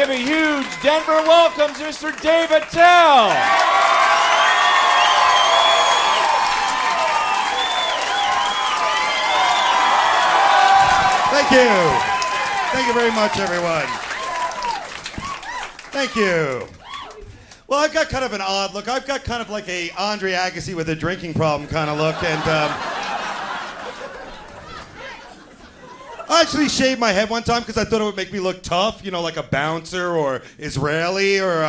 give a huge Denver welcome to Mr. Dave Attell. Thank you. Thank you very much, everyone. Thank you. Well, I've got kind of an odd look. I've got kind of like a Andre Agassi with a drinking problem kind of look, and I actually shaved my head one time because I thought it would make me look tough, you know, like a bouncer or Israeli or.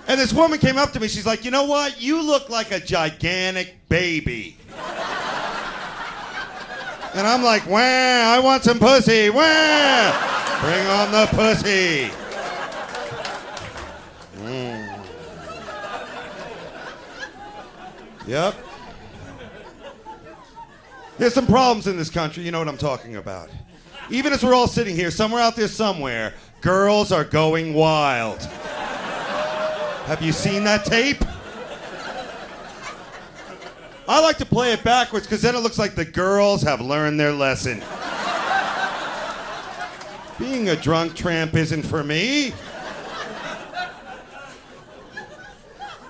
And this woman came up to me. She's like, "You know what? You look like a gigantic baby." And I'm like, "Wah! I want some pussy! Wah! Bring on the pussy!" Yep. There's some problems in this country, you know what I'm talking about. Even as we're all sitting here, somewhere out there somewhere, girls are going wild. Have you seen that tape? I like to play it backwards because then it looks like the girls have learned their lesson. Being a drunk tramp isn't for me.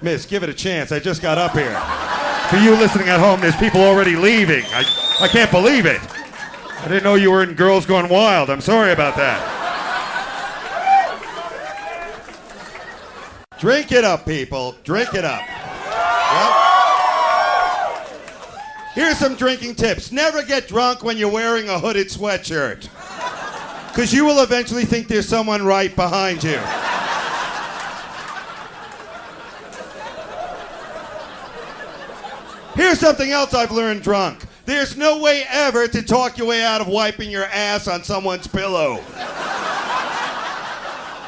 Miss, give it a chance. I just got up here. For you listening at home, there's people already leaving. I can't believe it. I didn't know you were in Girls Gone Wild. I'm sorry about that. Drink it up, people. Drink it up. Yep. Here's some drinking tips. Never get drunk when you're wearing a hooded sweatshirt. Because you will eventually think there's someone right behind you. Here's something else I've learned drunk. There's no way ever to talk your way out of wiping your ass on someone's pillow.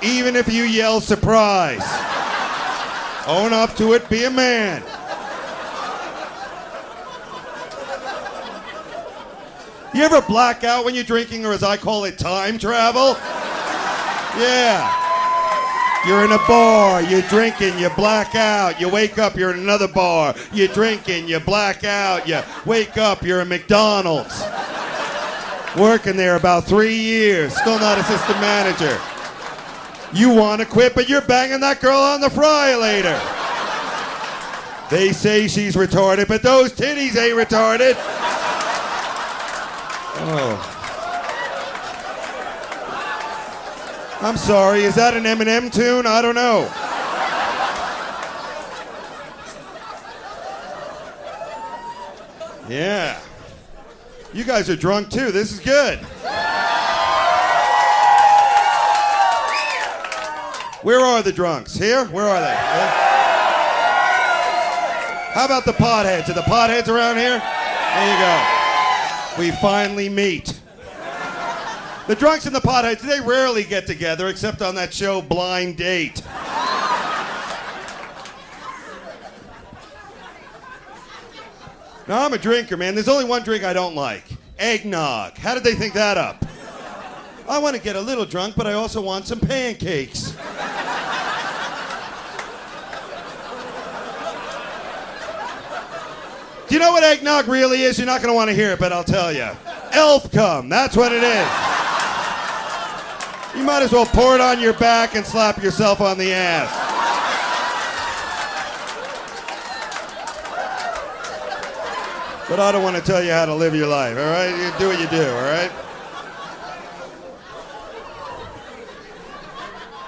Even if you yell surprise. Own up to it, be a man. You ever black out when you're drinking, or as I call it, time travel? Yeah. You're in a bar, you're drinking, you black out, you wake up, you're in another bar, you're drinking, you black out, you wake up, you're in McDonald's. Working there about 3 years, still not assistant manager. You want to quit, but you're banging that girl on the fry later. They say she's retarded, but those titties ain't retarded. Oh. I'm sorry, is that an Eminem tune? I don't know. Yeah. You guys are drunk too. This is good. Where are the drunks? Here? Where are they? Yeah. How about the potheads? Are the potheads around here? There you go. We finally meet. The drunks and the potheads, they rarely get together except on that show Blind Date. Now, I'm a drinker, man. There's only one drink I don't like. Eggnog. How did they think that up? I want to get a little drunk, but I also want some pancakes. Do you know what eggnog really is? You're not going to want to hear it, but I'll tell you. Elf cum. That's what it is. You might as well pour it on your back and slap yourself on the ass. But I don't want to tell you how to live your life, all right? You do what you do, all right?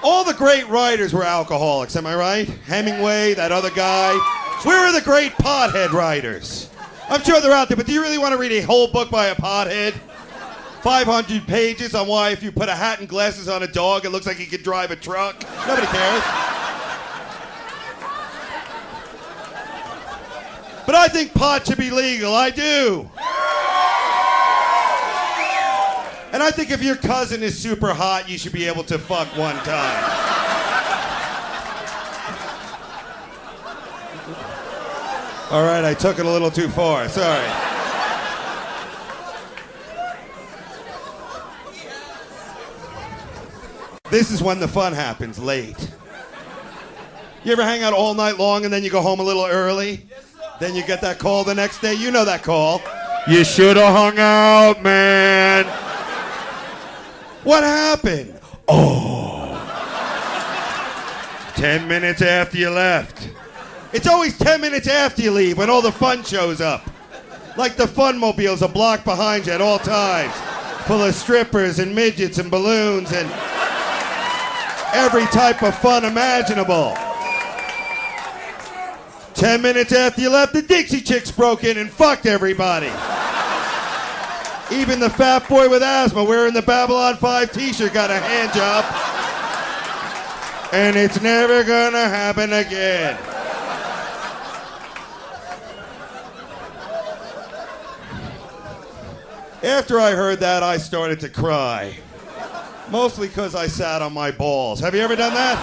All the great writers were alcoholics, am I right? Hemingway, that other guy. Where are the great pothead writers? I'm sure they're out there, but do you really want to read a whole book by a pothead? 500 pages on why if you put a hat and glasses on a dog, it looks like he could drive a truck. Nobody cares. But I think pot should be legal. I do. And I think if your cousin is super hot, you should be able to fuck one time. All right, I took it a little too far. Sorry. This is when the fun happens, late. You ever hang out all night long and then you go home a little early? Yes, sir. Then you get that call the next day. You know that call. You should have hung out, man. What happened? Oh. 10 minutes after you left. It's always 10 minutes after you leave when all the fun shows up. Like the Funmobile's a block behind you at all times. Full of strippers and midgets and balloons and every type of fun imaginable. 10 minutes after you left, the Dixie Chicks broke in and fucked everybody. Even the fat boy with asthma wearing the Babylon 5 t-shirt got a hand job. And it's never gonna happen again. After I heard that, I started to cry. Mostly because I sat on my balls. Have you ever done that?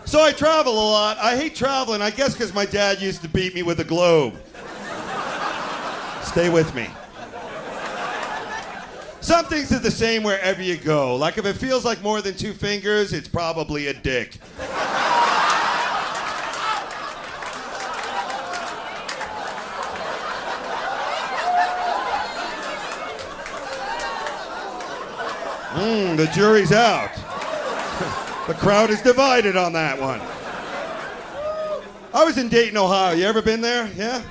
So I travel a lot. I hate traveling, I guess because my dad used to beat me with a globe. Stay with me. Some things are the same wherever you go. Like if it feels like more than 2 fingers, it's probably a dick. The jury's out. The crowd is divided on that one. I was in Dayton, Ohio. You ever been there? Yeah?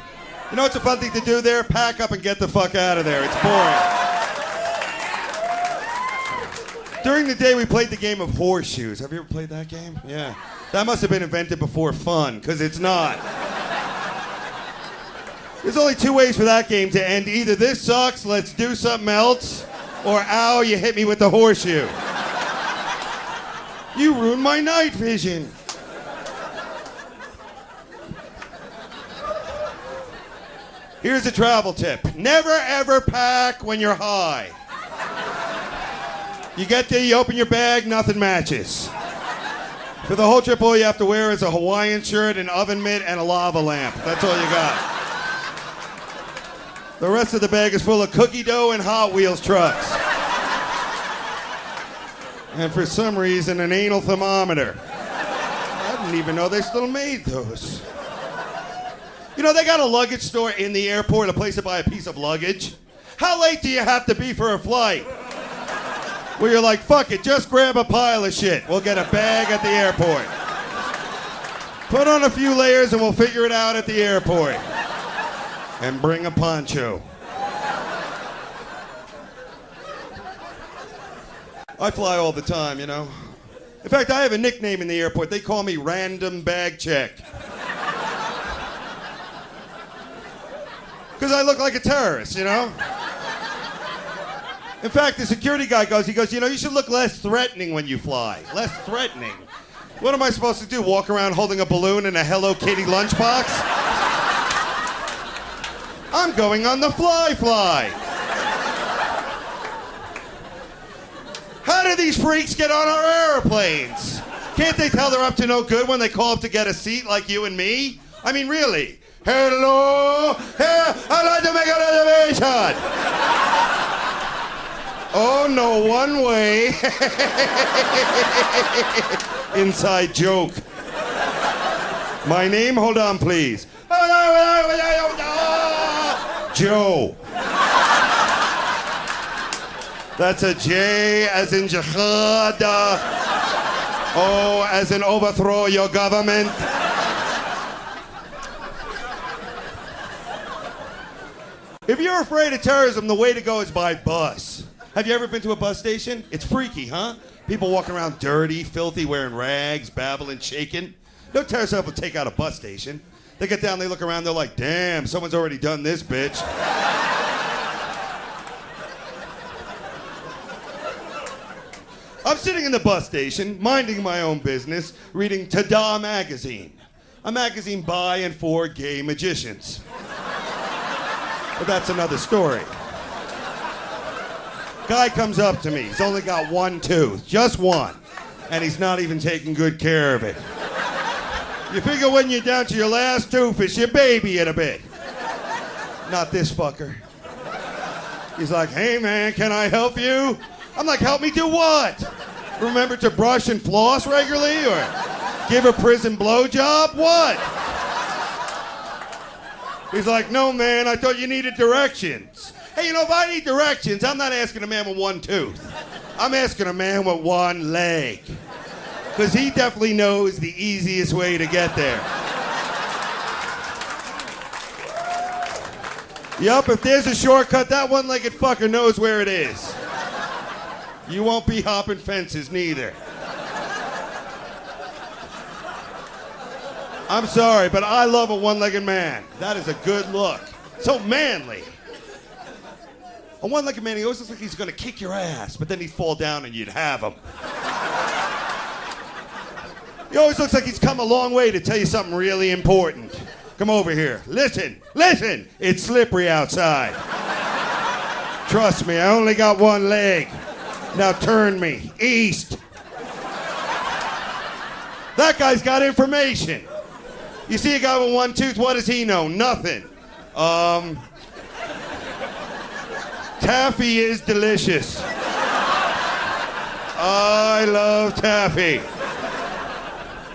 You know what's a fun thing to do there? Pack up and get the fuck out of there. It's boring. During the day, we played the game of horseshoes. Have you ever played that game? Yeah. That must have been invented before fun, because it's not. There's only 2 ways for that game to end. Either this sucks, let's do something else, or ow, you hit me with the horseshoe. You ruined my night vision. Here's a travel tip. Never ever pack when you're high. You get there, you open your bag, nothing matches. For the whole trip, all you have to wear is a Hawaiian shirt, an oven mitt, and a lava lamp. That's all you got. The rest of the bag is full of cookie dough and Hot Wheels trucks. And for some reason, an anal thermometer. I didn't even know they still made those. You know, they got a luggage store in the airport, a place to buy a piece of luggage. How late do you have to be for a flight? Where you're like, fuck it, just grab a pile of shit. We'll get a bag at the airport. Put on a few layers and we'll figure it out at the airport. And bring a poncho. I fly all the time, you know. In fact, I have a nickname in the airport. They call me Random Bag Check. Because I look like a terrorist, you know. In fact, the security guy goes, you know, you should look less threatening when you fly. Less threatening. What am I supposed to do, walk around holding a balloon and a Hello Kitty lunchbox? I'm going on the fly. How do these freaks get on our airplanes? Can't they tell they're up to no good when they call up to get a seat like you and me? I mean, really. Hello? I'd like to make a reservation. Oh, no, one way. Inside joke. My name? Hold on, please. Joe. That's a J as in jihad. O as in overthrow your government. If you're afraid of terrorism, the way to go is by bus. Have you ever been to a bus station? It's freaky, huh? People walking around dirty, filthy, wearing rags, babbling, shaking. No terrorist ever will take out a bus station. They get down, they look around, they're like, damn, someone's already done this, bitch. I'm sitting in the bus station, minding my own business, reading Ta-Da magazine. A magazine by and for gay magicians. But that's another story. Guy comes up to me. He's only got one tooth. Just one. And he's not even taking good care of it. You figure when you're down to your last tooth, it's your baby in a bit. Not this fucker. He's like, hey man, can I help you? I'm like, help me do what? Remember to brush and floss regularly? Or give a prison blowjob? What? He's like, no, man, I thought you needed directions. Hey, you know, if I need directions, I'm not asking a man with one tooth. I'm asking a man with one leg. Because he definitely knows the easiest way to get there. Yup, if there's a shortcut, that one-legged fucker knows where it is. You won't be hopping fences, neither. I'm sorry, but I love a one-legged man. That is a good look. So manly. A one-legged man, he always looks like he's going to kick your ass, but then he'd fall down and you'd have him. He always looks like he's come a long way to tell you something really important. Come over here. Listen, listen. It's slippery outside. Trust me, I only got one leg. Now turn me east. That guy's got information. You see a guy with one tooth, what does he know? Nothing. Taffy is delicious. I love taffy.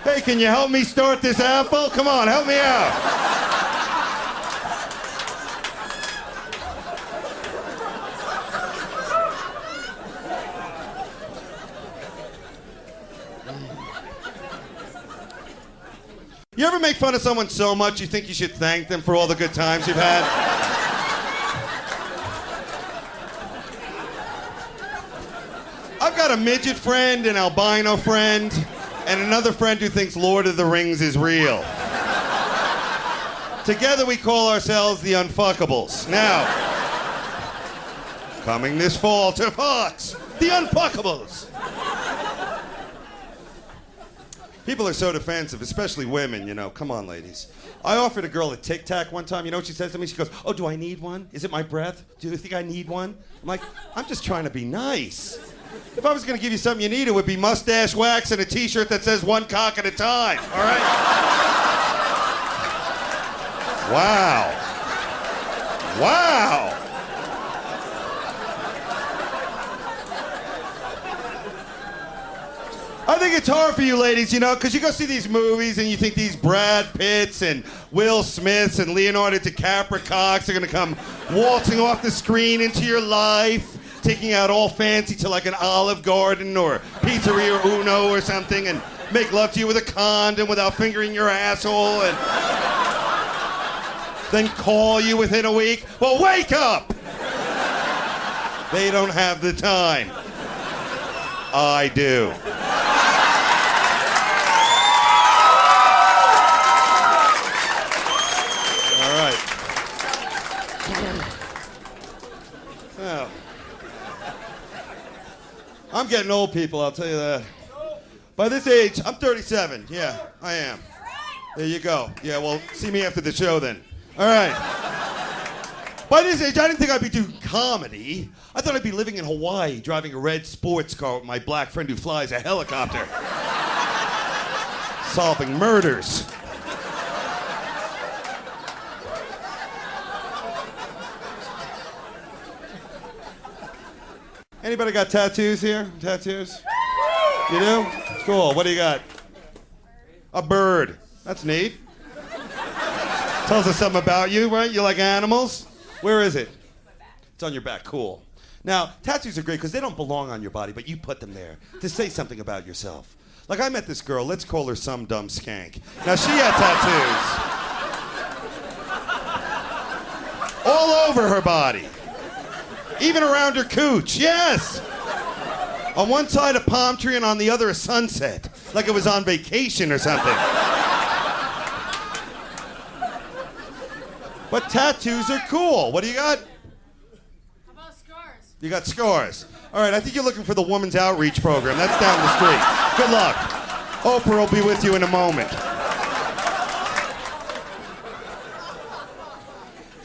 Hey, can you help me start this apple? Come on, help me out. You ever make fun of someone so much you think you should thank them for all the good times you've had? I've got a midget friend, an albino friend, and another friend who thinks Lord of the Rings is real. Together we call ourselves the Unfuckables. Now, coming this fall to Fox, the Unfuckables. People are so defensive, especially women, you know. Come on, ladies. I offered a girl a Tic Tac one time. You know what she says to me? She goes, oh, do I need one? Is it my breath? Do you think I need one? I'm like, I'm just trying to be nice. If I was going to give you something you need, it would be mustache wax and a T-shirt that says one cock at a time, all right? Wow. Wow. I think it's hard for you ladies, you know, because you go see these movies and you think these Brad Pitts and Will Smiths and Leonardo DiCaprio cocks are going to come waltzing off the screen into your life, taking out all fancy to like an Olive Garden or Pizzeria Uno or something and make love to you with a condom without fingering your asshole and then call you within a week. Well, wake up! They don't have the time. I do. All right. Well, I'm getting old, people, I'll tell you that. By this age, I'm 37. Yeah, I am. There you go. Yeah, well, see me after the show then. All right. By this age, I didn't think I'd be doing comedy. I thought I'd be living in Hawaii, driving a red sports car with my black friend who flies a helicopter. Solving murders. Anybody got tattoos here? Tattoos? You do? Cool. What do you got? A bird. That's neat. Tells us something about you, right? You like animals? Where is it? It's on your back. Cool. Now, tattoos are great because they don't belong on your body, but you put them there to say something about yourself. Like, I met this girl. Let's call her some dumb skank. Now, she had tattoos. All over her body. Even around her cooch. Yes! On one side, a palm tree, and on the other, a sunset. Like it was on vacation or something. But tattoos are cool. What do you got? How about scars? You got scars. All right, I think you're looking for the Women's Outreach Program. That's down the street. Good luck. Oprah will be with you in a moment.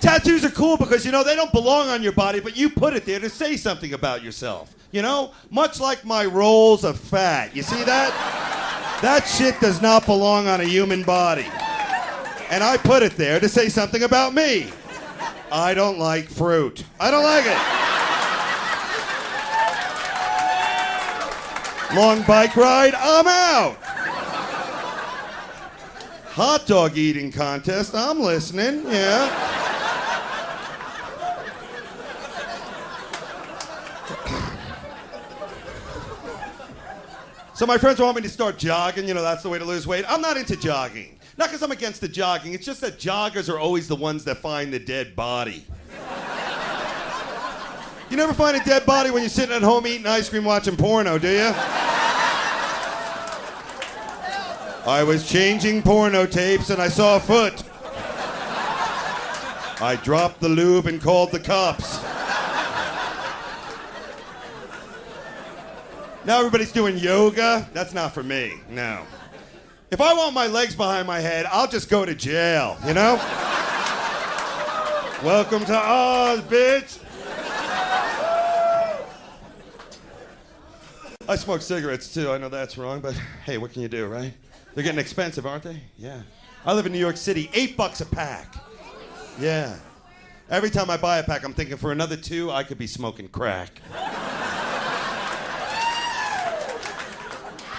Tattoos are cool because, you know, they don't belong on your body, but you put it there to say something about yourself. You know? Much like my rolls of fat. You see that? That shit does not belong on a human body. And I put it there to say something about me. I don't like fruit. I don't like it. Long bike ride, I'm out. Hot dog eating contest. I'm listening. Yeah. So my friends want me to start jogging. You know, that's the way to lose weight. I'm not into jogging. Not because I'm against the jogging. It's just that joggers are always the ones that find the dead body. You never find a dead body when you're sitting at home eating ice cream watching porno, do you? I was changing porno tapes and I saw a foot. I dropped the lube and called the cops. Now everybody's doing yoga. That's not for me, no. If I want my legs behind my head, I'll just go to jail, you know? Welcome to Oz, bitch. I smoke cigarettes too. I know that's wrong, but hey, what can you do, right? They're getting expensive, aren't they? Yeah. I live in New York City, $8 a pack. Yeah. Every time I buy a pack, I'm thinking for another 2, I could be smoking crack.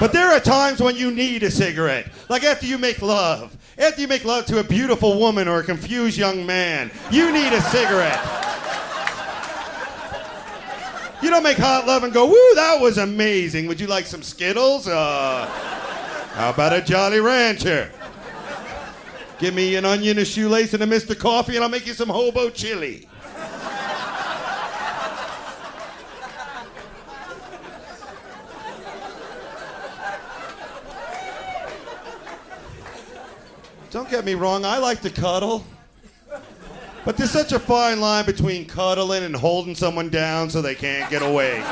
But there are times when you need a cigarette. Like after you make love. After you make love to a beautiful woman or a confused young man, you need a cigarette. You don't make hot love and go, woo, that was amazing. Would you like some Skittles? How about a Jolly Rancher? Give me an onion, a shoelace, and a Mr. Coffee, and I'll make you some hobo chili. Don't get me wrong, I like to cuddle. But there's such a fine line between cuddling and holding someone down so they can't get away.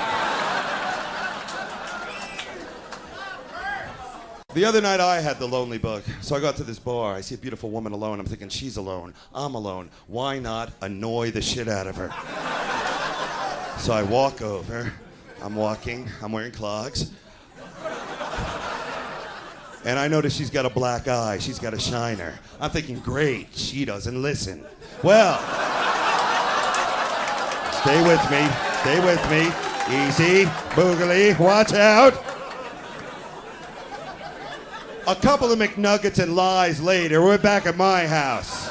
The other night I had the lonely bug. So I got to this bar. I see a beautiful woman alone. I'm thinking, she's alone. I'm alone. Why not annoy the shit out of her? So I walk over. I'm walking. I'm wearing clogs. And I notice she's got a black eye. She's got a shiner. I'm thinking, great, she doesn't listen. Well, stay with me. Stay with me. Easy, boogly, watch out. A couple of McNuggets and lies later, we're back at my house.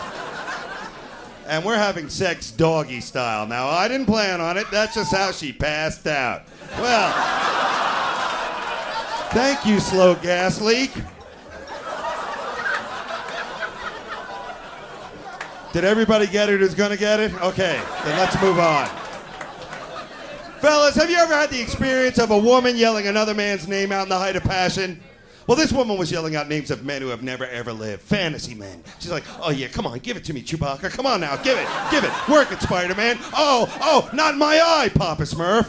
And we're having sex doggy style. Now, I didn't plan on it. That's just how she passed out. Well, thank you, slow gas leak. Did everybody get it who's gonna get it? Okay, then let's move on. Fellas, have you ever had the experience of a woman yelling another man's name out in the height of passion? Well, this woman was yelling out names of men who have never, ever lived. Fantasy men. She's like, oh, yeah, come on, give it to me, Chewbacca. Come on now, give it. Work it, Spider-Man. Oh, not in my eye, Papa Smurf.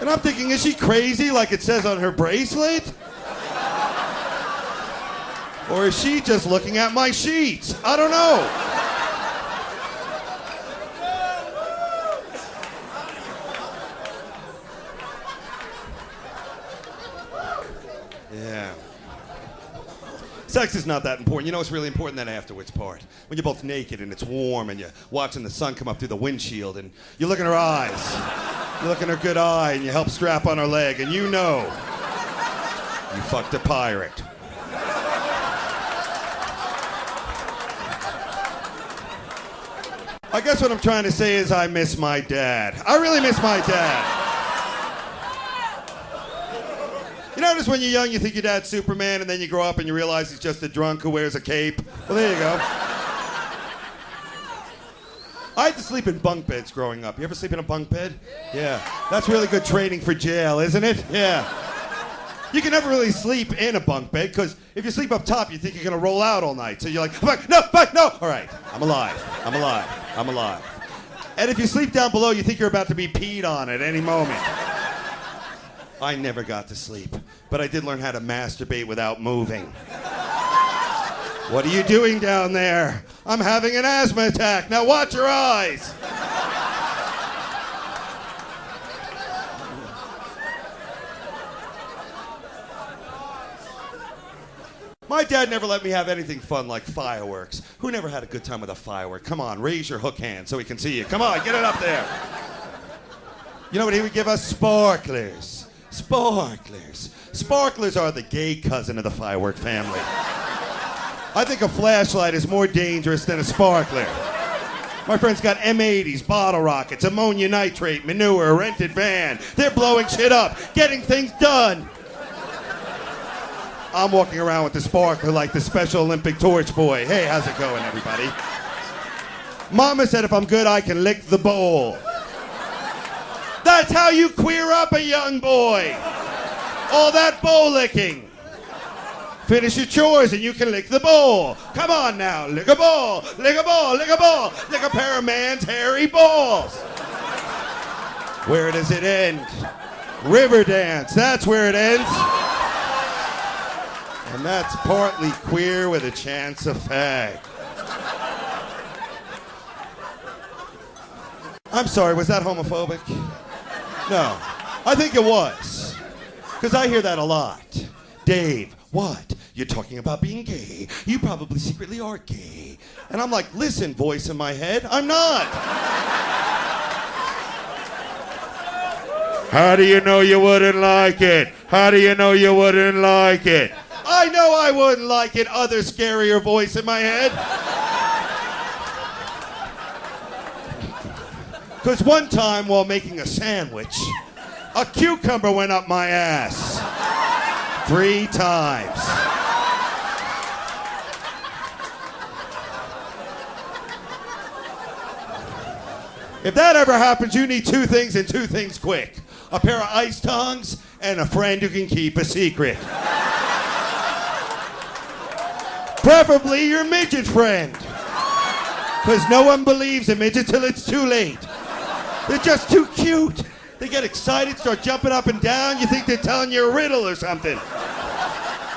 And I'm thinking, is she crazy like it says on her bracelet? Or is she just looking at my sheets? I don't know. Yeah. Sex is not that important. You know what's really important? That afterwards part. When you're both naked and it's warm and you're watching the sun come up through the windshield and you look in her eyes. You look in her good eye and you help strap on her leg and you know you fucked a pirate. I guess what I'm trying to say is I miss my dad. I really miss my dad. You notice when you're young, you think your dad's Superman, and then you grow up and you realize he's just a drunk who wears a cape? Well, there you go. I had to sleep in bunk beds growing up. You ever sleep in a bunk bed? Yeah. That's really good training for jail, isn't it? Yeah. You can never really sleep in a bunk bed, because if you sleep up top, you think you're going to roll out all night. So you're like, fuck, no. All right, I'm alive. And if you sleep down below, you think you're about to be peed on at any moment. I never got to sleep, but I did learn how to masturbate without moving. What are you doing down there? I'm having an asthma attack. Now watch your eyes. My dad never let me have anything fun like fireworks. Who never had a good time with a firework? Come on, raise your hook hand so we can see you. Come on, get it up there. You know what he would give us? Sparklers. Sparklers. Sparklers are the gay cousin of the firework family. I think a flashlight is more dangerous than a sparkler. My friend's got M80s, bottle rockets, ammonia nitrate, manure, a rented van. They're blowing shit up, getting things done. I'm walking around with the sparkler like the Special Olympic torch boy. Hey, how's it going, everybody? Mama said if I'm good, I can lick the bowl. That's how you queer up a young boy. All that bowl licking. Finish your chores and you can lick the bowl. Come on now, lick a ball, lick a ball, lick a ball, lick a pair of man's hairy balls. Where does it end? River dance, that's where it ends. And that's partly queer with a chance of fag. I'm sorry, was that homophobic? No, I think it was. Because I hear that a lot. Dave, what? You're talking about being gay. You probably secretly are gay. And I'm like, listen, voice in my head, I'm not. How do you know you wouldn't like it? How do you know you wouldn't like it? I know I wouldn't like it, other scarier voice in my head. Because one time while making a sandwich, a cucumber went up my ass. 3 times. If that ever happens, you need 2 things and 2 things quick. A pair of ice tongs and a friend who can keep a secret. Preferably your midget friend. Because no one believes a midget till it's too late. They're just too cute. They get excited, start jumping up and down. You think they're telling you a riddle or something.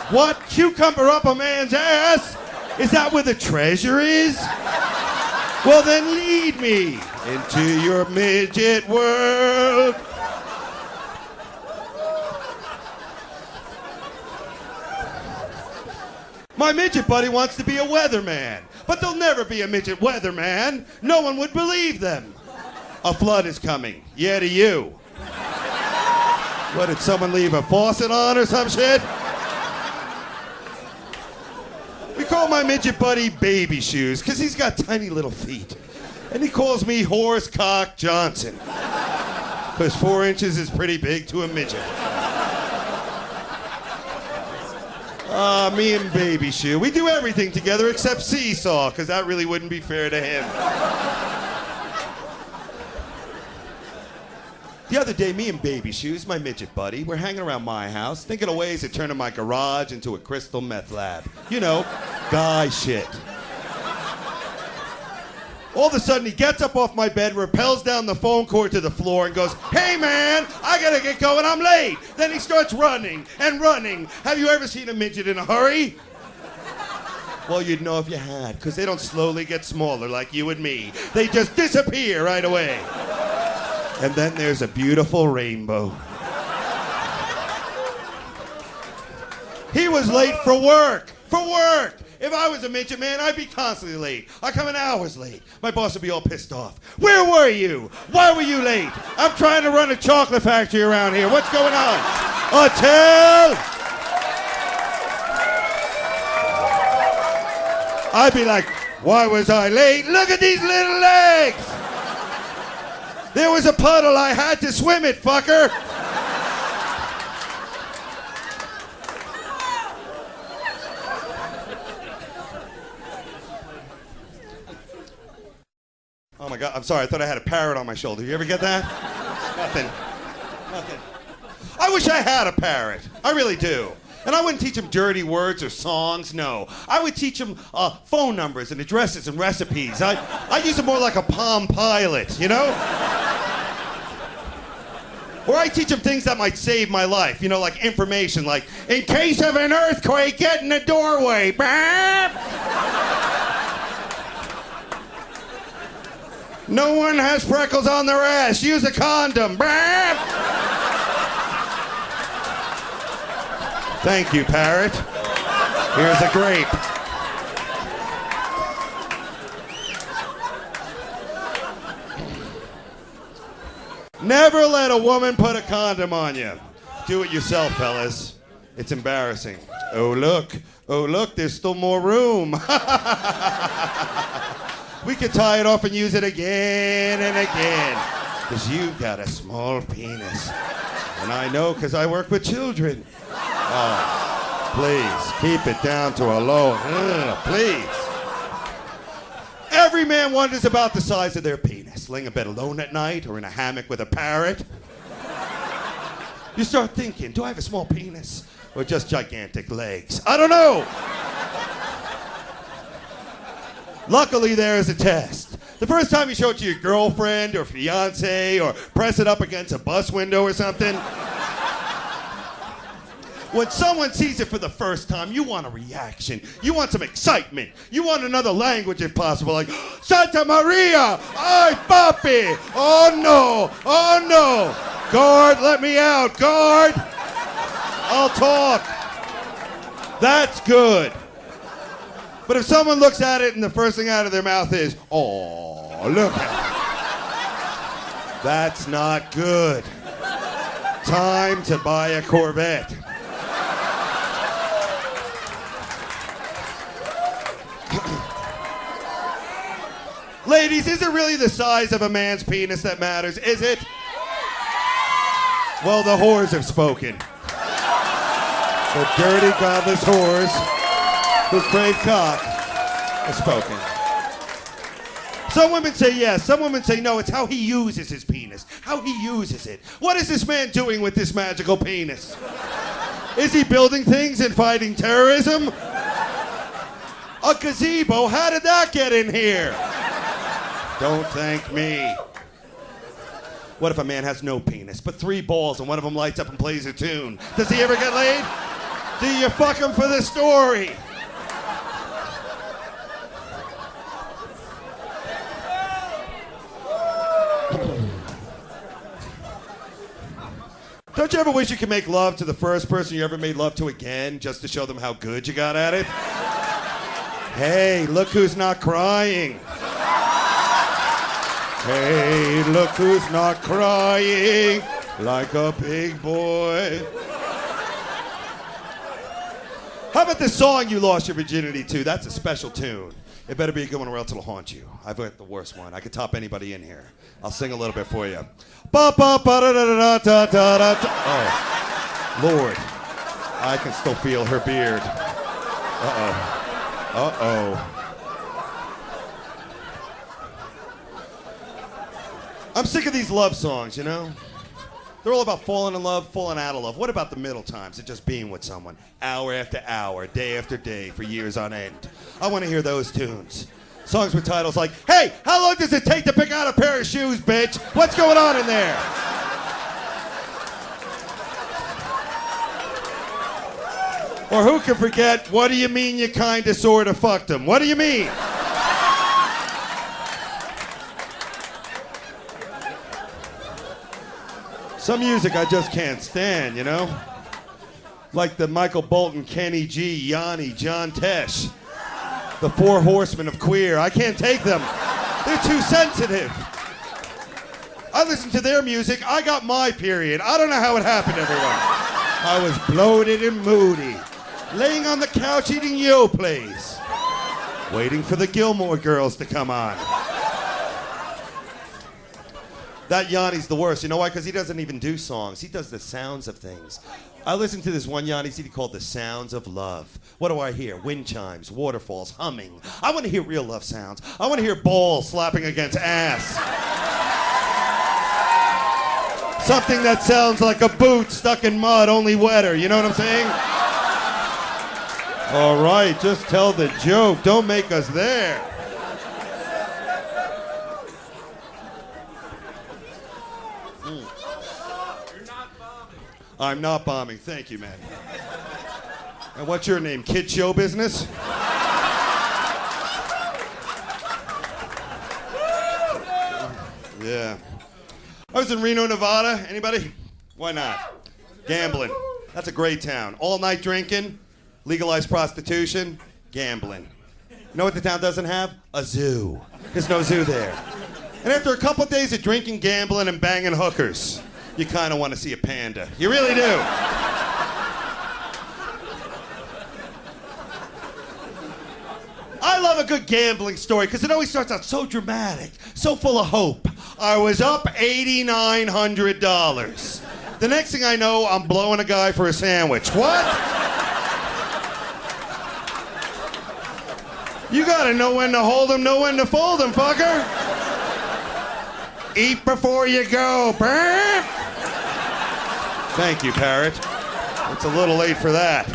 What? Cucumber up a man's ass? Is that where the treasure is? Well, then lead me into your midget world. My midget buddy wants to be a weatherman, but there'll never be a midget weatherman. No one would believe them. A flood is coming. Yeah, to you. What, did someone leave a faucet on or some shit? We call my midget buddy Baby Shoes, because he's got tiny little feet. And he calls me Horsecock Johnson, because 4 inches is pretty big to a midget. Me and Baby Shoe, we do everything together except seesaw, because that really wouldn't be fair to him. The other day, me and Baby Shoes, my midget buddy, we're hanging around my house, thinking of ways to turn my garage into a crystal meth lab. You know, guy shit. All of a sudden, he gets up off my bed, rappels down the phone cord to the floor, and goes, "Hey, man, I gotta get going, I'm late." Then he starts running and running. Have you ever seen a midget in a hurry? Well, you'd know if you had, because they don't slowly get smaller like you and me. They just disappear right away. And then there's a beautiful rainbow. He was late for work. For work! If I was a midget, man, I'd be constantly late. I come in hours late. My boss would be all pissed off. Where were you? Why were you late? I'm trying to run a chocolate factory around here. What's going on? Attell! I'd be like, why was I late? Look at these little legs! There was a puddle, I had to swim it, fucker! Oh my God, I'm sorry, I thought I had a parrot on my shoulder. You ever get that? Nothing. I wish I had a parrot. I really do. And I wouldn't teach him dirty words or songs, no. I would teach him phone numbers and addresses and recipes. I use him more like a Palm Pilot, you know? Or I teach him things that might save my life, you know, like information, like, in case of an earthquake, get in the doorway. No one has freckles on their ass. Use a condom. Thank you, parrot. Here's a grape. Never let a woman put a condom on you. Do it yourself, fellas. It's embarrassing. Oh, look, there's still more room. We could tie it off and use it again and again. Because you've got a small penis. And I know because I work with children. Oh, please, keep it down to a low. Please. Every man wonders about the size of their penis. Laying in bed alone at night or in a hammock with a parrot. You start thinking, do I have a small penis? Or just gigantic legs? I don't know. Luckily, there is a test. The first time you show it to your girlfriend or fiance or press it up against a bus window or something, when someone sees it for the first time, you want a reaction. You want some excitement. You want another language if possible, like, Santa Maria, ay, papi, oh no, guard, let me out, guard, I'll talk. That's good. But if someone looks at it and the first thing out of their mouth is, oh, look at it. That's not good. Time to buy a Corvette. Ladies, is it really the size of a man's penis that matters? Is it? Well, the whores have spoken. The dirty, godless whores who crave cock have spoken. Some women say yes, some women say no. It's how he uses his penis, how he uses it. What is this man doing with this magical penis? Is he building things and fighting terrorism? A gazebo? How did that get in here? Don't thank me. What if a man has no penis, but 3 balls and one of them lights up and plays a tune? Does he ever get laid? Do you fuck him for the story? Don't you ever wish you could make love to the first person you ever made love to again, just to show them how good you got at it? Hey, look who's not crying. Hey, look who's not crying like a big boy. How about this song you lost your virginity to? That's a special tune. It better be a good one or else it'll haunt you. I've got the worst one. I could top anybody in here. I'll sing a little bit for you. Oh, Lord. I can still feel her beard. Uh-oh. I'm sick of these love songs, you know? They're all about falling in love, falling out of love. What about the middle times of just being with someone? Hour after hour, day after day, for years on end. I want to hear those tunes. Songs with titles like, hey, how long does it take to pick out a pair of shoes, bitch? What's going on in there? Or who can forget, what do you mean you kinda sorta fucked him? What do you mean? Some music I just can't stand, you know? Like the Michael Bolton, Kenny G, Yanni, John Tesh. The 4 horsemen of queer. I can't take them. They're too sensitive. I listen to their music. I got my period. I don't know how it happened, everyone. I was bloated and moody. Laying on the couch eating Yoplait. Waiting for the Gilmore Girls to come on. That Yanni's the worst. You know why? Because he doesn't even do songs. He does the sounds of things. I listened to this one Yanni CD called The Sounds of Love. What do I hear? Wind chimes, waterfalls, humming. I want to hear real love sounds. I want to hear balls slapping against ass. Something that sounds like a boot stuck in mud, only wetter. You know what I'm saying? All right, just tell the joke. Don't make us there. I'm not bombing. Thank you, man. And what's your name? Kid Show Business? Yeah. I was in Reno, Nevada. Anybody? Why not? Gambling. That's a great town. All night drinking, legalized prostitution, gambling. You know what the town doesn't have? A zoo. There's no zoo there. And after a couple days of drinking, gambling, and banging hookers, you kind of want to see a panda. You really do. I love a good gambling story because it always starts out so dramatic, so full of hope. I was up $8,900. The next thing I know, I'm blowing a guy for a sandwich. What? You gotta know when to hold 'em, know when to fold 'em, fucker. Eat before you go. Burp. Thank you, Parrot. It's a little late for that.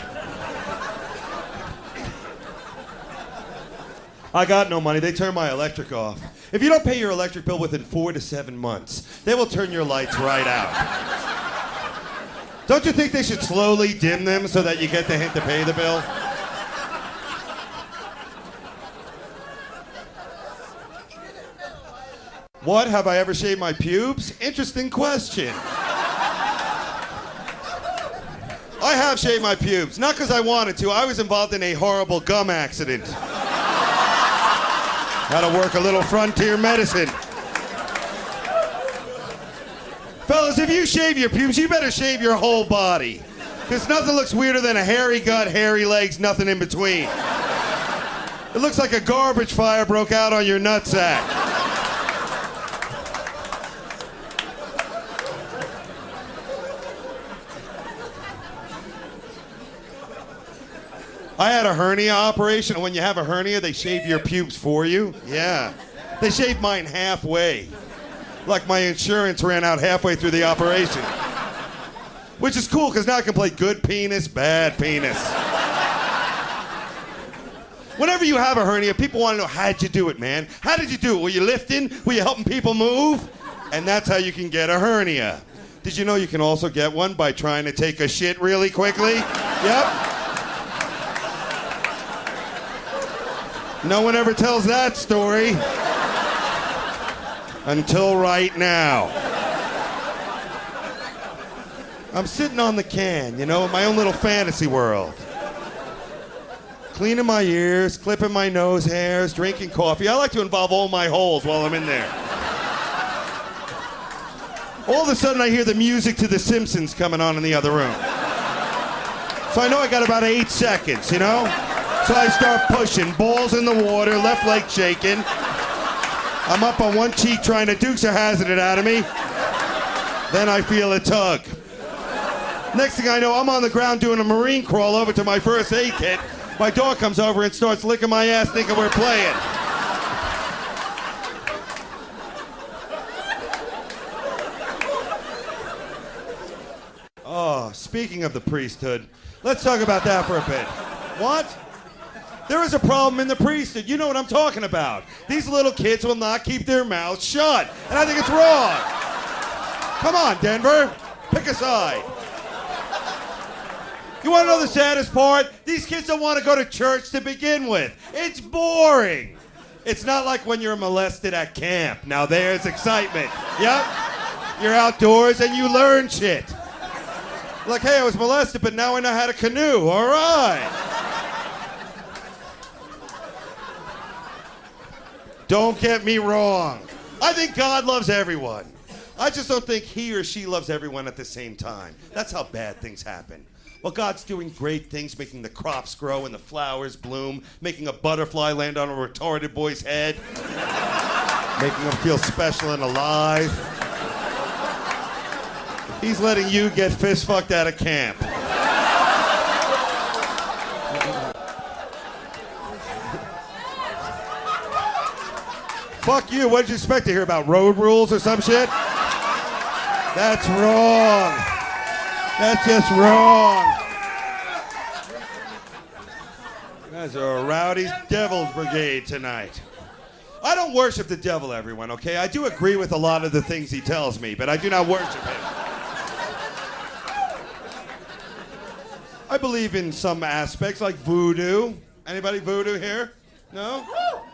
I got no money. They turned my electric off. If you don't pay your electric bill within 4 to 7 months, they will turn your lights right out. Don't you think they should slowly dim them so that you get the hint to pay the bill? What, have I ever shaved my pubes? Interesting question. I have shaved my pubes, not because I wanted to. I was involved in a horrible gum accident. Had to work a little frontier medicine. Fellas, if you shave your pubes, you better shave your whole body. Because nothing looks weirder than a hairy gut, hairy legs, nothing in between. It looks like a garbage fire broke out on your nutsack. I had a hernia operation, and when you have a hernia, they shave your pubes for you. Yeah. They shaved mine halfway. Like my insurance ran out halfway through the operation. Which is cool, because now I can play good penis, bad penis. Whenever you have a hernia, people want to know, how'd you do it, man? How did you do it? Were you lifting? Were you helping people move? And that's how you can get a hernia. Did you know you can also get one by trying to take a shit really quickly? Yep. No one ever tells that story. Until right now. I'm sitting on the can, in my own little fantasy world. Cleaning my ears, clipping my nose hairs, drinking coffee. I like to involve all my holes while I'm in there. All of a sudden I hear the music to The Simpsons coming on in the other room. So I know I got about 8 seconds, So I start pushing, balls in the water, left leg shaking. I'm up on one cheek trying to Dukes of Hazzard it out of me. Then I feel a tug. Next thing I know, I'm on the ground doing a marine crawl over to my first aid kit. My dog comes over and starts licking my ass thinking we're playing. Oh, speaking of the priesthood, let's talk about that for a bit. What? There is a problem in the priesthood. You know what I'm talking about. These little kids will not keep their mouths shut. And I think it's wrong. Come on, Denver. Pick a side. You want to know the saddest part? These kids don't want to go to church to begin with. It's boring. It's not like when you're molested at camp. Now there's excitement. Yep. You're outdoors and you learn shit. Like, hey, I was molested, but now I know how to canoe. All right. Don't get me wrong. I think God loves everyone. I just don't think he or she loves everyone at the same time. That's how bad things happen. Well, God's doing great things, making the crops grow and the flowers bloom, making a butterfly land on a retarded boy's head, making him feel special and alive. He's letting you get fist fucked out of camp. Fuck you. What did you expect to hear about road rules or some shit? That's wrong. That's just wrong. You guys are a rowdy devil's brigade tonight. I don't worship the devil, everyone, okay? I do agree with a lot of the things he tells me, but I do not worship him. I believe in some aspects, like voodoo. Anybody voodoo here? No?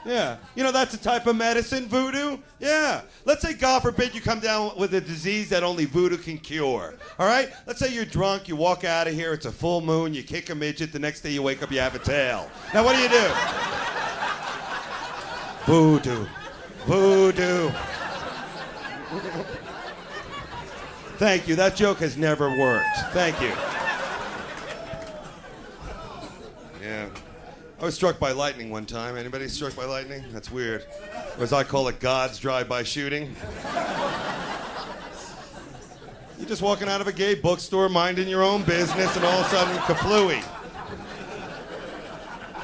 Yeah. That's a type of medicine, voodoo? Yeah. Let's say, God forbid, you come down with a disease that only voodoo can cure. All right? Let's say you're drunk, you walk out of here, it's a full moon, you kick a midget, the next day you wake up, you have a tail. Now, what do? Voodoo. Voodoo. Thank you. That joke has never worked. Thank you. Yeah. I was struck by lightning one time. Anybody struck by lightning? That's weird. Or as I call it, God's drive-by shooting. You're just walking out of a gay bookstore, minding your own business, and all of a sudden, kaflooey.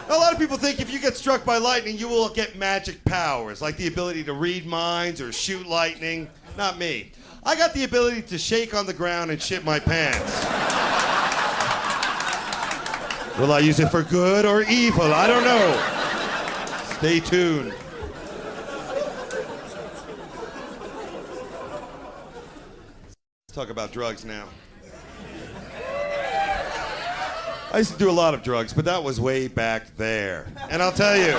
A lot of people think if you get struck by lightning, you will get magic powers, like the ability to read minds or shoot lightning. Not me. I got the ability to shake on the ground and shit my pants. Will I use it for good or evil? I don't know. Stay tuned. Let's talk about drugs now. I used to do a lot of drugs, but that was way back there. And I'll tell you,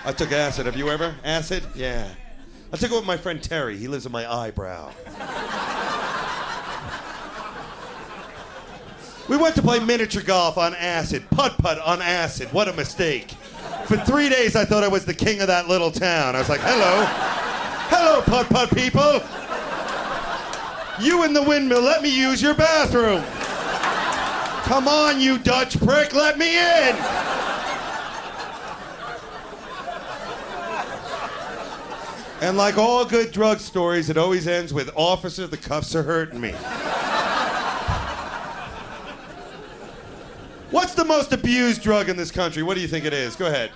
I took acid. Have you ever? Acid? Yeah. I took it with my friend Terry. He lives in my eyebrow. We went to play miniature golf on acid, putt-putt on acid. What a mistake. For 3 days, I thought I was the king of that little town. I was like, hello. Hello, putt-putt people. You in the windmill, let me use your bathroom. Come on, you Dutch prick, let me in. And like all good drug stories, it always ends with, officer, the cuffs are hurting me. What's the most abused drug in this country? What do you think it is? Go ahead.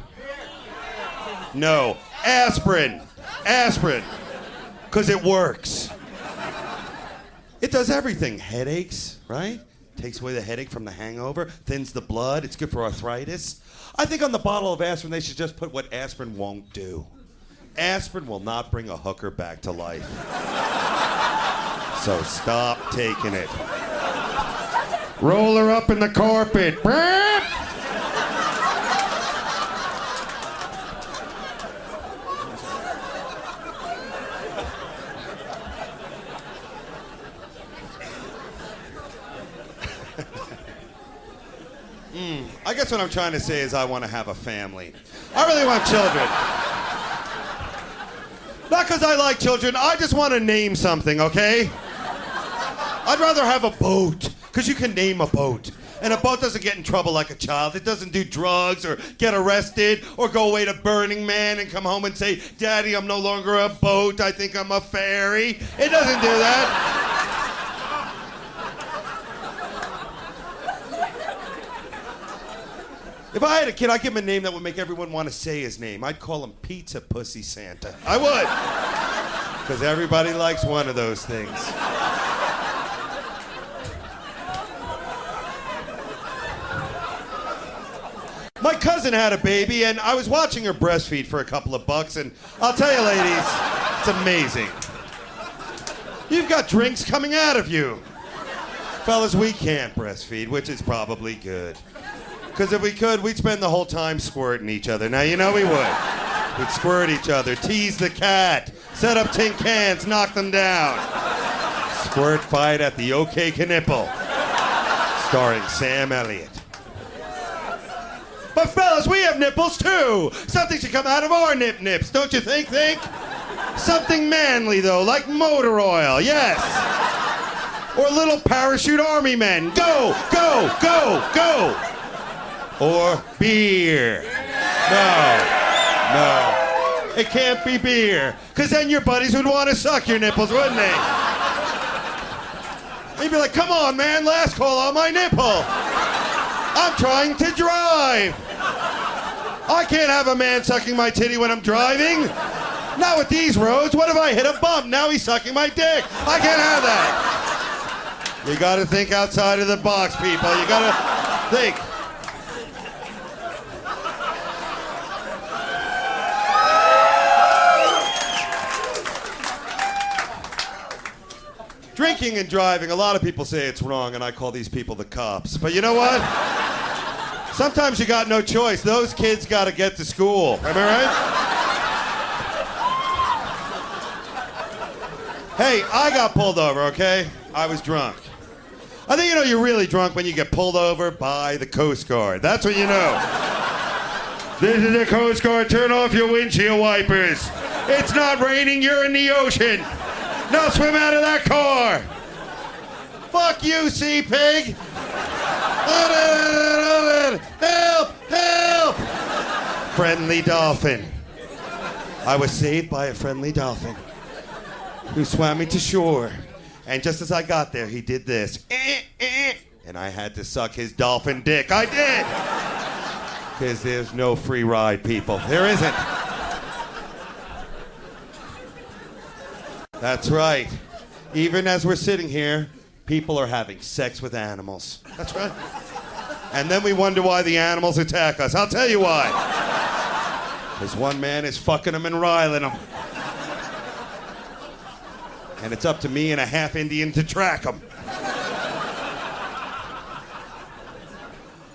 No. Aspirin. Aspirin. Because it works. It does everything. Headaches, right? Takes away the headache from the hangover, thins the blood, it's good for arthritis. I think on the bottle of aspirin, they should just put what aspirin won't do. Aspirin will not bring a hooker back to life. So stop taking it. Roll her up in the carpet. I guess what I'm trying to say is I want to have a family. I really want children. Not because I like children, I just want to name something, okay? I'd rather have a boat, because you can name a boat. And a boat doesn't get in trouble like a child. It doesn't do drugs or get arrested or go away to Burning Man and come home and say, Daddy, I'm no longer a boat, I think I'm a ferry. It doesn't do that. If I had a kid, I'd give him a name that would make everyone want to say his name. I'd call him Pizza Pussy Santa. I would. Because everybody likes one of those things. My cousin had a baby, and I was watching her breastfeed for a couple of bucks, and I'll tell you, ladies, it's amazing. You've got drinks coming out of you. Fellas, we can't breastfeed, which is probably good. Because if we could, we'd spend the whole time squirting each other. Now, you know we would. We'd squirt each other, tease the cat, set up tin cans, knock them down. Squirt fight at the OK Knipple, starring Sam Elliott. But fellas, we have nipples too. Something should come out of our nips, don't you think? Something manly though, like motor oil, yes. Or little parachute army men. Go, go, go, go. Or beer. No. It can't be beer. Because then your buddies would want to suck your nipples, wouldn't they? You'd be like, come on, man, last call on my nipple. I'm trying to drive. I can't have a man sucking my titty when I'm driving. Not with these roads. What if I hit a bump? Now he's sucking my dick. I can't have that. You gotta think outside of the box, people. You gotta think. Drinking and driving, a lot of people say it's wrong, and I call these people the cops. But you know what? Sometimes you got no choice. Those kids got to get to school. Am I right? Hey, I got pulled over, okay? I was drunk. I think you know you're really drunk when you get pulled over by the Coast Guard. That's what you know. This is the Coast Guard. Turn off your windshield wipers. It's not raining. You're in the ocean. Now swim out of that car. Fuck you, sea pig. Help! Help! Friendly dolphin. I was saved by a friendly dolphin who swam me to shore. And just as I got there, he did this. And I had to suck his dolphin dick. I did! Because there's no free ride, people. There isn't. That's right. Even as we're sitting here, people are having sex with animals. That's right. And then we wonder why the animals attack us. I'll tell you why. Because one man is fucking them and riling them. And it's up to me and a half Indian to track them.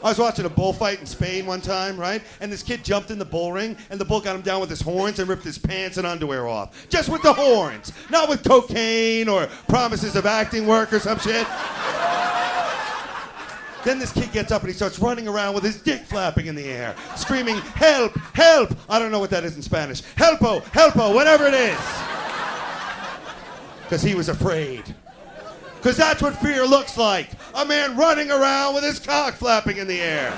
I was watching a bullfight in Spain one time, right? And this kid jumped in the bull ring, and the bull got him down with his horns and ripped his pants and underwear off. Just with the horns. Not with cocaine or promises of acting work or some shit. Then this kid gets up and he starts running around with his dick flapping in the air, screaming, help, help. I don't know what that is in Spanish. Helpo, helpo, whatever it is. Because he was afraid. Because that's what fear looks like. A man running around with his cock flapping in the air.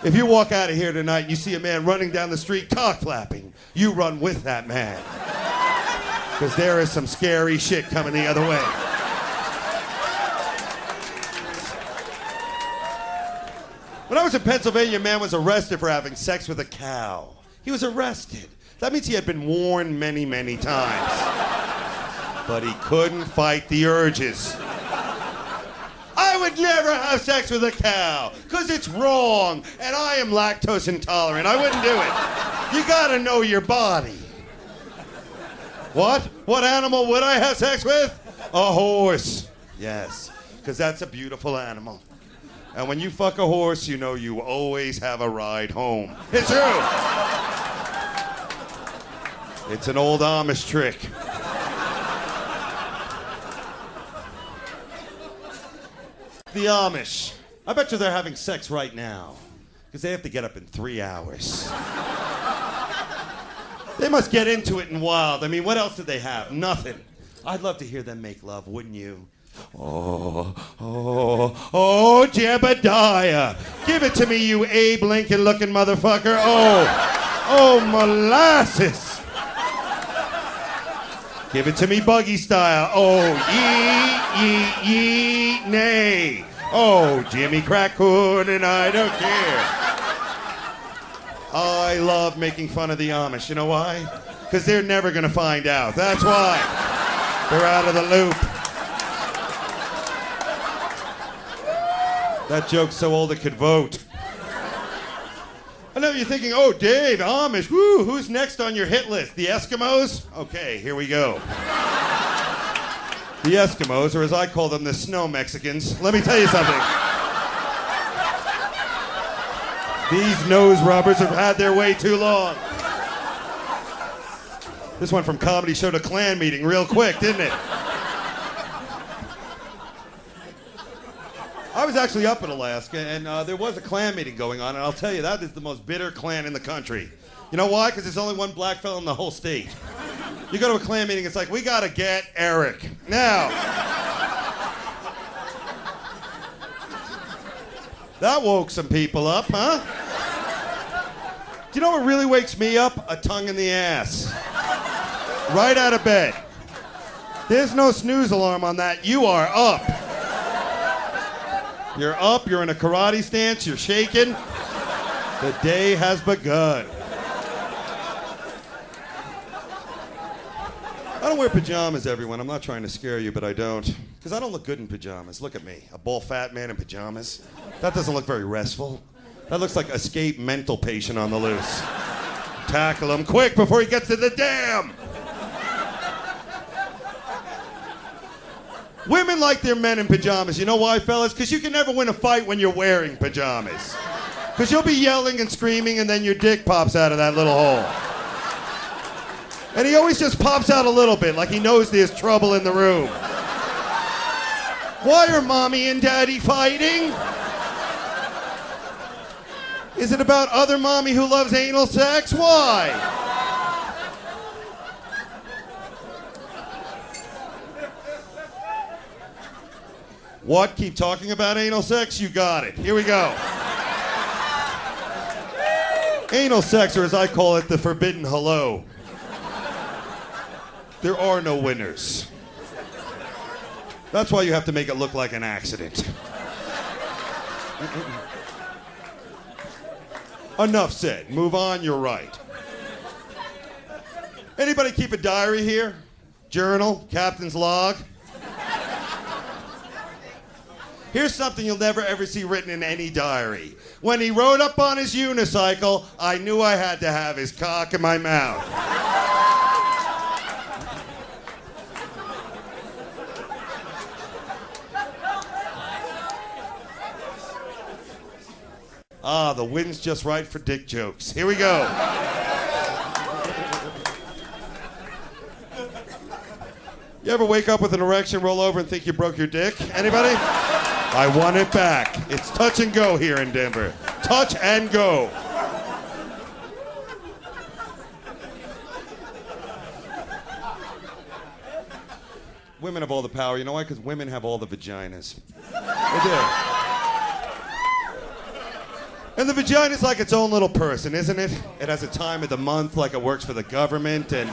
If you walk out of here tonight and you see a man running down the street cock flapping, you run with that man. Because there is some scary shit coming the other way. When I was in Pennsylvania, a man was arrested for having sex with a cow. He was arrested. That means he had been warned many, many times. But he couldn't fight the urges. I would never have sex with a cow, because it's wrong, and I am lactose intolerant. I wouldn't do it. You gotta know your body. What? What animal would I have sex with? A horse. Yes, because that's a beautiful animal. And when you fuck a horse, you know you always have a ride home. It's true. It's an old Amish trick. The Amish. I bet you they're having sex right now. Because they have to get up in 3 hours. They must get into it in wild. I mean, what else did they have? Nothing. I'd love to hear them make love, wouldn't you? Oh, Jebediah. Give it to me, you Abe Lincoln-looking motherfucker. Oh, molasses. Give it to me buggy style. Oh, yee, nay. Oh, Jimmy Crackhood, and I don't care. I love making fun of the Amish. You know why? Because they're never going to find out. That's why. They're out of the loop. That joke's so old it could vote. I know you're thinking, oh, Dave, Amish, woo, who's next on your hit list? The Eskimos? Okay, here we go. The Eskimos, or as I call them, the snow Mexicans. Let me tell you something. These nose rubbers have had their way too long. This went from comedy show to Klan meeting real quick, didn't it? I was actually up in Alaska, and there was a Klan meeting going on, and I'll tell you, that is the most bitter Klan in the country. You know why? Because there's only one black fellow in the whole state. You go to a Klan meeting, it's like, we gotta get Eric. Now, that woke some people up, huh? Do you know what really wakes me up? A tongue in the ass. Right out of bed. There's no snooze alarm on that. You are up. You're up, you're in a karate stance, you're shaking. The day has begun. I don't wear pajamas, everyone. I'm not trying to scare you, but I don't. Because I don't look good in pajamas. Look at me, a bald fat man in pajamas. That doesn't look very restful. That looks like escaped mental patient on the loose. Tackle him quick before he gets to the dam. Women like their men in pajamas. You know why, fellas? Because you can never win a fight when you're wearing pajamas. Because you'll be yelling and screaming, and then your dick pops out of that little hole. And he always just pops out a little bit, like he knows there's trouble in the room. Why are mommy and daddy fighting? Is it about other mommy who loves anal sex? Why? What? Keep talking about anal sex? You got it. Here we go. Anal sex, or as I call it, the forbidden hello. There are no winners. That's why you have to make it look like an accident. Enough said. Move on, you're right. Anybody keep a diary here? Journal? Captain's log? Here's something you'll never ever see written in any diary. When he rode up on his unicycle, I knew I had to have his cock in my mouth. Ah, the wind's just right for dick jokes. Here we go. You ever wake up with an erection, roll over, and think you broke your dick? Anybody? I want it back. It's touch and go here in Denver. Touch and go. Women have all the power. You know why? Because women have all the vaginas. They do. And the vagina's like its own little person, isn't it? It has a time of the month like it works for the government, and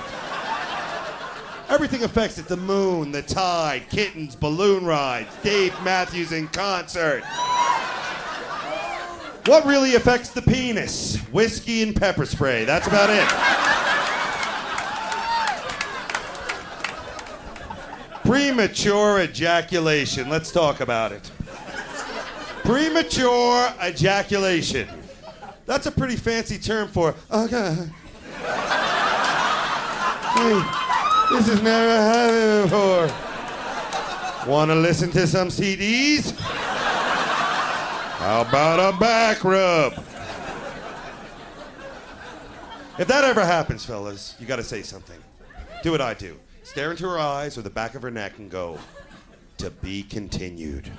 everything affects it. The moon, the tide, kittens, balloon rides, Dave Matthews in concert. What really affects the penis? Whiskey and pepper spray. That's about it. Premature ejaculation. Let's talk about it. Premature ejaculation. That's a pretty fancy term for, okay. Hey, this has never happened before. Want to listen to some CDs? How about a back rub? If that ever happens, fellas, you got to say something. Do what I do. Stare into her eyes or the back of her neck and go, "To be continued."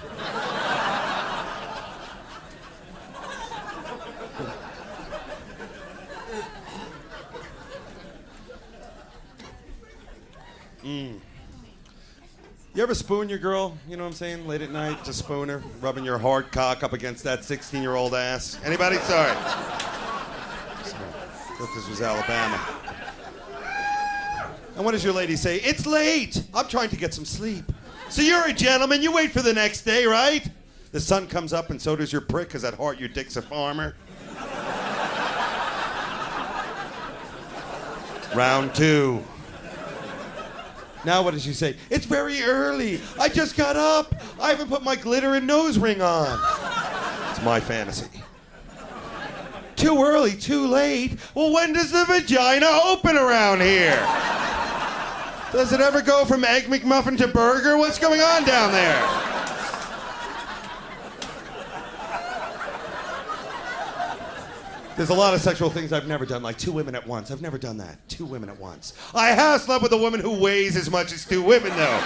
You ever spoon your girl? You know what I'm saying? Late at night, just spoon her, rubbing your hard cock up against that 16-year-old ass. Anybody? Sorry. Thought this was Alabama. And what does your lady say? "It's late. I'm trying to get some sleep." So you're a gentleman. You wait for the next day, right? The sun comes up and so does your prick, because at heart your dick's a farmer. Round two. Now what does she say? "It's very early. I just got up. I haven't put my glitter and nose ring on." It's my fantasy. Too early, too late. Well, when does the vagina open around here? Does it ever go from Egg McMuffin to burger? What's going on down there? There's a lot of sexual things I've never done, like 2 women at once. I've never done that. 2 women at once. I have slept with a woman who weighs as much as 2 women, though.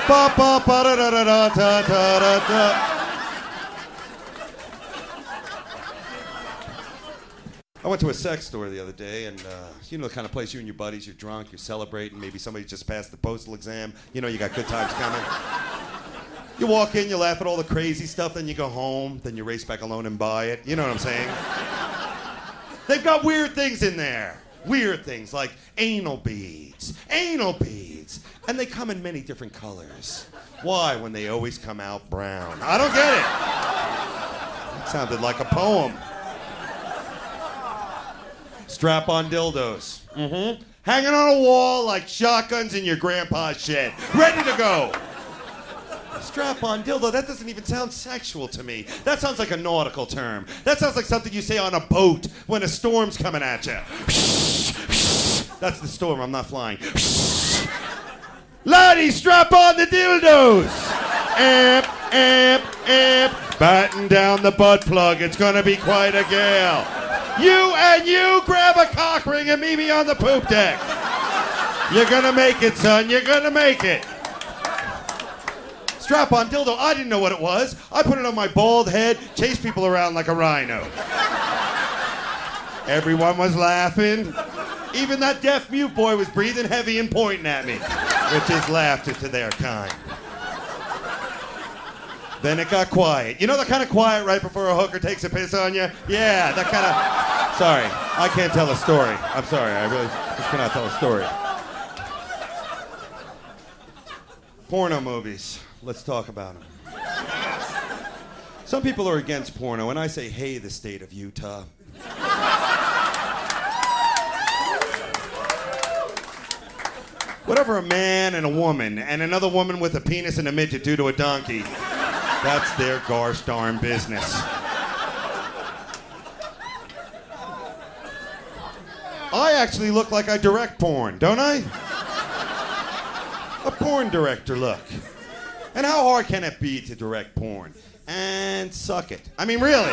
Ba ba ba da da da da da da da. I went to a sex store the other day, and you know the kind of place you and your buddies, you're drunk, you're celebrating, maybe somebody just passed the postal exam. You know you got good times coming. You walk in, you laugh at all the crazy stuff, then you go home, then you race back alone and buy it. You know what I'm saying? They've got weird things in there. Weird things like anal beads. Anal beads. And they come in many different colors. Why, when they always come out brown? I don't get it. That sounded like a poem. Strap-on dildos. Mm-hmm. Hanging on a wall like shotguns in your grandpa's shed. Ready to go. Strap-on dildo, that doesn't even sound sexual to me. That sounds like a nautical term. That sounds like something you say on a boat when a storm's coming at you. That's the storm, I'm not flying. Laddie, strap on the dildos. Amp, amp, amp. Batten down the butt plug, it's gonna be quite a gale. You and you, grab a cock ring and meet me on the poop deck. You're gonna make it, son, you're gonna make it. Strap-on dildo, I didn't know what it was. I put it on my bald head, chase people around like a rhino. Everyone was laughing. Even that deaf mute boy was breathing heavy and pointing at me, which is laughter to their kind. Then it got quiet. You know the kind of quiet right before a hooker takes a piss on you? Yeah, that kind of... Sorry, I can't tell a story. I'm sorry, I really just cannot tell a story. Porno movies. Let's talk about them. Some people are against porno, and I say, hey, the state of Utah. Whatever a man and a woman and another woman with a penis and a midget do to a donkey, that's their gosh darn business. I actually look like I direct porn, don't I? A porn director look. And how hard can it be to direct porn? And suck it. I mean, really.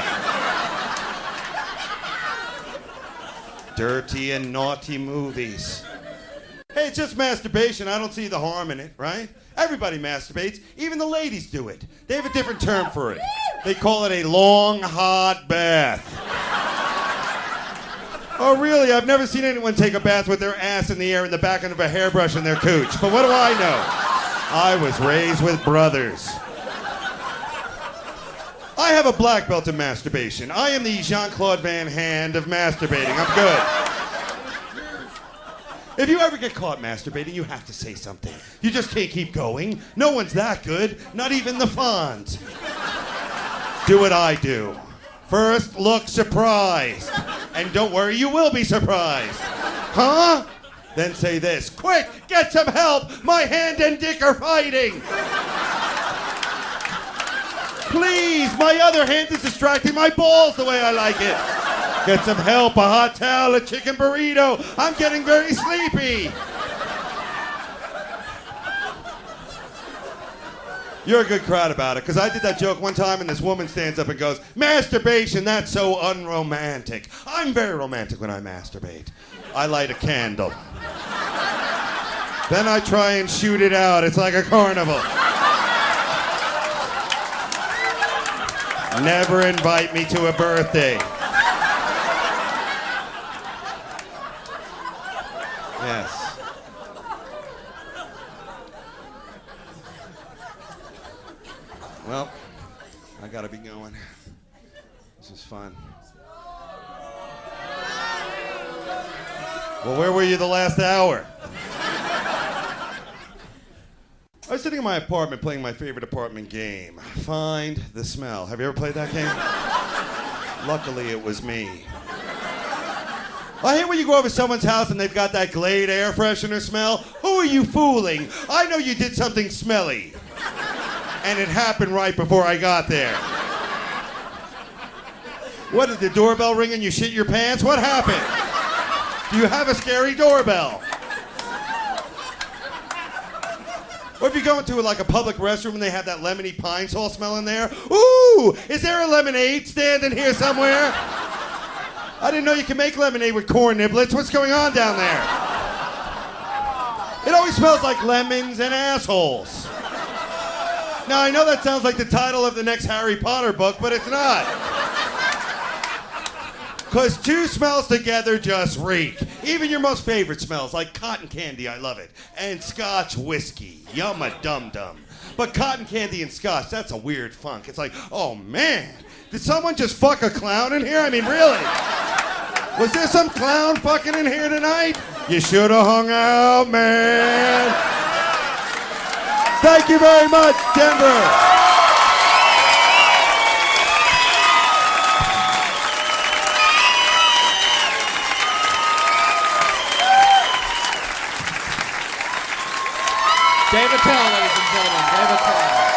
Dirty and naughty movies. Hey, it's just masturbation. I don't see the harm in it, right? Everybody masturbates. Even the ladies do it. They have a different term for it. They call it a long, hot bath. Oh, really? I've never seen anyone take a bath with their ass in the air in the back end of a hairbrush in their cooch. But what do I know? I was raised with brothers. I have a black belt in masturbation. I am the Jean-Claude Van Hand of masturbating. I'm good. If you ever get caught masturbating, you have to say something. You just can't keep going. No one's that good, not even the Fonz. Do what I do. First, look surprised. And don't worry, you will be surprised. Huh? Then say this. Quick, get some help. My hand and dick are fighting. Please, my other hand is distracting my balls the way I like it. Get some help, a hot towel, a chicken burrito. I'm getting very sleepy. You're a good crowd about it, because I did that joke one time and this woman stands up and goes, masturbation, that's so unromantic. I'm very romantic when I masturbate. I light a candle. Then I try and shoot it out. It's like a carnival. Never invite me to a birthday. Yes. Well, I gotta be going. This is fun. Well, where were you the last hour? I was sitting in my apartment playing my favorite apartment game, Find the Smell. Have you ever played that game? Luckily, it was me. I hate when you go over someone's house and they've got that Glade air freshener smell. Who are you fooling? I know you did something smelly. And it happened right before I got there. What, did the doorbell ring and you shit your pants? What happened? Do you have a scary doorbell? Or if you go into like a public restroom and they have that lemony pine sol smell in there, ooh, is there a lemonade stand in here somewhere? I didn't know you can make lemonade with corn niblets. What's going on down there? It always smells like lemons and assholes. Now, I know that sounds like the title of the next Harry Potter book, but it's not. Because two smells together just reek. Even your most favorite smells, like cotton candy, I love it. And Scotch whiskey, yum-a-dum-dum. But cotton candy and Scotch, that's a weird funk. It's like, oh man, did someone just fuck a clown in here? I mean, really? Was there some clown fucking in here tonight? You should have hung out, man. Thank you very much, Denver. Dave Attell, ladies and gentlemen. Dave Attell.